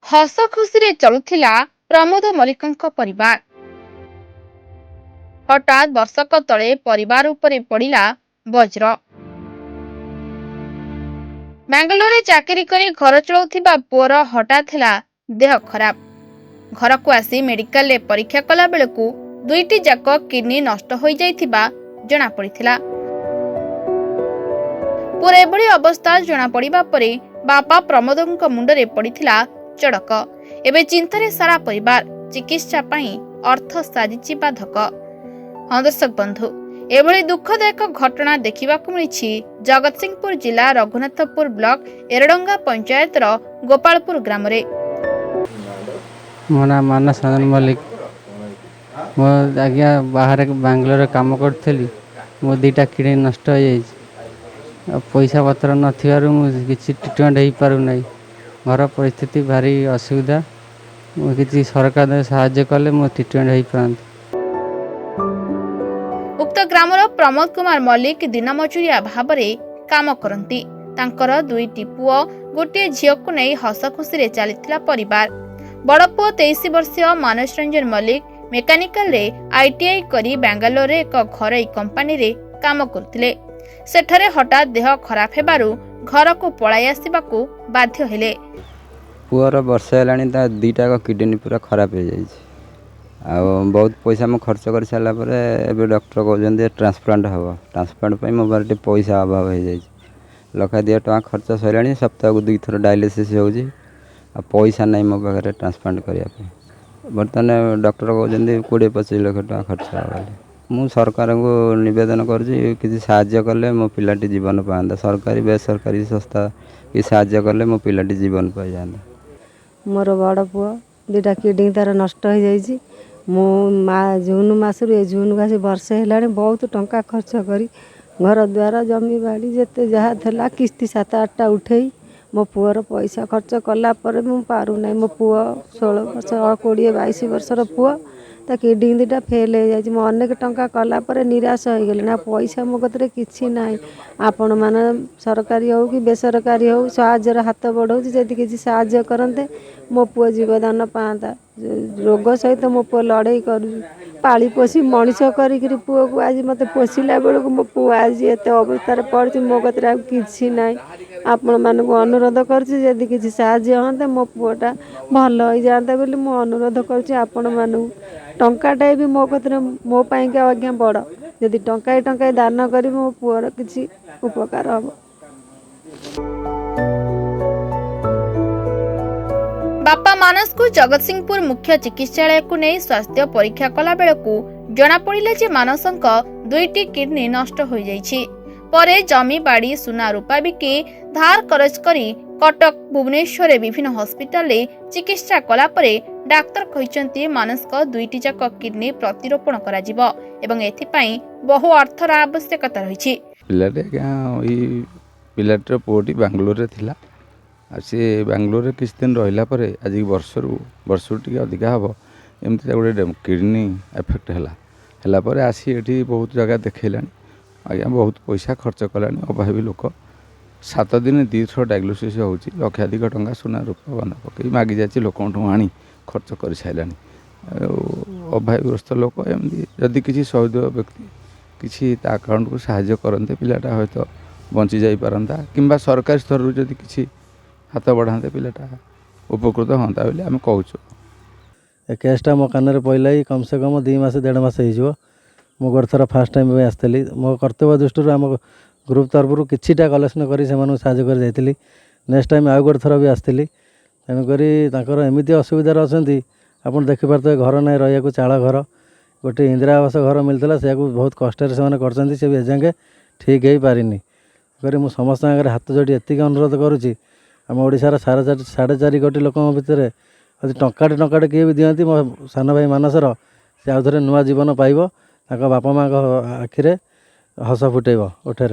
हस खुशी चलुथिला प्रमोद मल्लिक परिवार। हठात वर्षक तले परिवार उपरे पड़िला वज्र। बेंगलोर चाकरी करी घर चलाउथिबा पुअर हठात हिला देह खराब। घर को आसी मेडिकल रे परीक्षा कला बेलकु दुईटी जाक किडनी नष्ट हो जाइथिबा जना पड़िथिला। पूरा एभली अवस्था जना पड़िबा परे बापा प्रमोदଙ୍କ मुंडरे पड़िथिला चड़क। एबे चिंतारे सारा परिवार चिकित्सा पाई अर्थ साजिछि बाधक। हाँ दर्शक बंधु, एभली दुखदायक घटना देखिबाकु मिलिछि जगतसिंहपुर जिला रघुनाथपुर ब्लॉक एरडंगा पंचायत गोपालपुर ग्राम रे। मो नाम मानस मल्लिक। मो आज्ञा बाहर बेंगलोर काम करी मो दुईटा किडनी नष्ट हो जाए। पैसा पत्र नथिबारु किसी ट्रिटमेंट हो पारु नहीं। घर परिस्थिति भारी असुविधा। किसी सरकार साहाय्य कले मो ट्रिटमेंट हो पारंती। उक्त ग्रामर प्रमोद कुमार मल्लिक दिन मजुरिया भाव में काम करती। तांकर दुईटी पुओ गोटे झील को नहीं हस खुशी चली परिवार। बड़ पुओ 23 वर्षीय मानस रंजन मल्लिक मेकानिकल रे आईटीआई करी बेंगलोर एक घरोई कंपनी रे काम करथिले। सेठरे हठात देह खराब हेबारु घर को पळाई आसिबाकू बाध्य हेले। पुअर वर्ष है दुईटा किडनी पूरा खराब हो जाए। बहुत पैसा मैं खर्च कर सारा पर डॉक्टर कहते ट्रांसप्लांट हम। ट्रांसप्लांट पर मो पारे पैसा अभाव हो जाए। 1,2 टଙ୍କା खर्च सर सप्ताह को 2 थर डायलिसिस हो पैसा ना मो पाखे ट्रांसप्लांट करने। बर्तमान डॉक्टर कहते 20-25 लाख टଙ୍କା खर्च हो। मु सरकार को निवेदन कर साहाय्य कले मो पिलाटी जीवन पाता। सरकारी बेसरकारी संस्था कि साहाय्य कले मो पिलाटी जीवन पाई जाता। मोर बड़ पुआ 2टा किडनी तार नष्ट हो जाइए। मो जून मसरू ए जून का वर्षे है बहुत टंका खर्च करी घर द्वार जमी बाड़ी जिते जहाँ थला किस्ती 7-8टा उठे मो पुअर पैसा खर्च कला पर मु पारू ना। मो पुआ 16 वर्ष 20-22 वर्षर पुआ ता किडनी 2टा फेल हो जाए। मो अनेक टंका कला पर निराश हो गले ना। पैसा मो कतरे किछि ना। आपण माने सरकारी हो कि बेसरकारी हो साहाय्यर हाथ बढ़ाऊँ। जदि किसी साहाय्य करते मो पुआ जीवदान पाता। रोग सहित मो पुआ लड़ाई कर पाली पोसी मनीष करी पुआ को आज मत पोषिला बेलू मो पुआ आज एत अवस्था पड़ी मो कतरे किछि ना। आपण मानक अनुरोध करछि किसी साहाय्य हाँ मो पुआटा भल हो जाता बोली मो अनुरोध करछि। आपण मानक टंकाटा भी मो कतरे मो पाइका आज्ञा बड़ जदि टंकाए दान करी मो पुअर किछि उपकार हम। बापा मानस को जगतसिंहपुर मुख्य चिकित्सालय को नहीं स्वास्थ्य परीक्षा कला बेलकू जना पड़िले जे मानसंक 2टी किडनी नष्ट हो जाइछि। परे जमी बाड़ी सुना रूपा बिके धार करज करी कटक भुवनेश्वर विभिन्न हॉस्पिटल रे चिकित्सा कला परे डाक्टर कहिसंती मानस को 2टी जाक किडनी प्रतिरोपण करा जिवो एवं एथि पई बहु अर्थर आवश्यकता रहिछि। पिलाटर पुओटी बेंगलोर रे थिला। सी बेंगलोर किछ दिन रहिला परे आज वर्ष टी अधिका हम एमती गोटे किडनी एफेक्ट है पर आसी एठी बहुत जगह देखला। आज्ञा बहुत पैसा खर्च कला। अभावी लोक 7 दिन 2 थर डायग्नोसिस हो लक्षाधिक टंका सुना रूपा बंधा पकई मागी जाए लोक आनी खर्च कर सारा। अभावीग्रस्त लोक एमती जदि किसी सहृदय व्यक्ति किसी अकाउंट को साहाय्य करते पिलाटा हयत बंची जाई पारंता किंबा सरकारी स्तर जदि किसी हाथ बढ़ाते पिलाटा उपकृत हाँ बोली आम कहूँ। ए केसटा मो कान पड़ा कम से कम 2 मास 1.5 मास हो। मो गोटे थर फास्ट टाइम आसती मो कर्तव्य दृष्टि आम ग्रुप तरफ किछिटा कलेक्शन कर साहय कर जाइली। नेक्स्ट टाइम आउ गोटे थर भी आसती तेणुक एमती असुविधार अच्छा आप देखिपे घर ना रहा चाल घर गोटे इंदिरा आवास घर मिलता से बहुत कष्ट से भी एजाके ठीक हो पारिनी। मुझे समस्त आगे हाथ जोड़ी एतिक अनुरोध करुँची आम ओडार 4.5 कोटी लोक भितर आज टंकाटे किए भी दिखती मो सान भाई मानसर से आउ थे नुआ जीवन पाइब बापा माँ आखिरे हस फुटेब ओठे।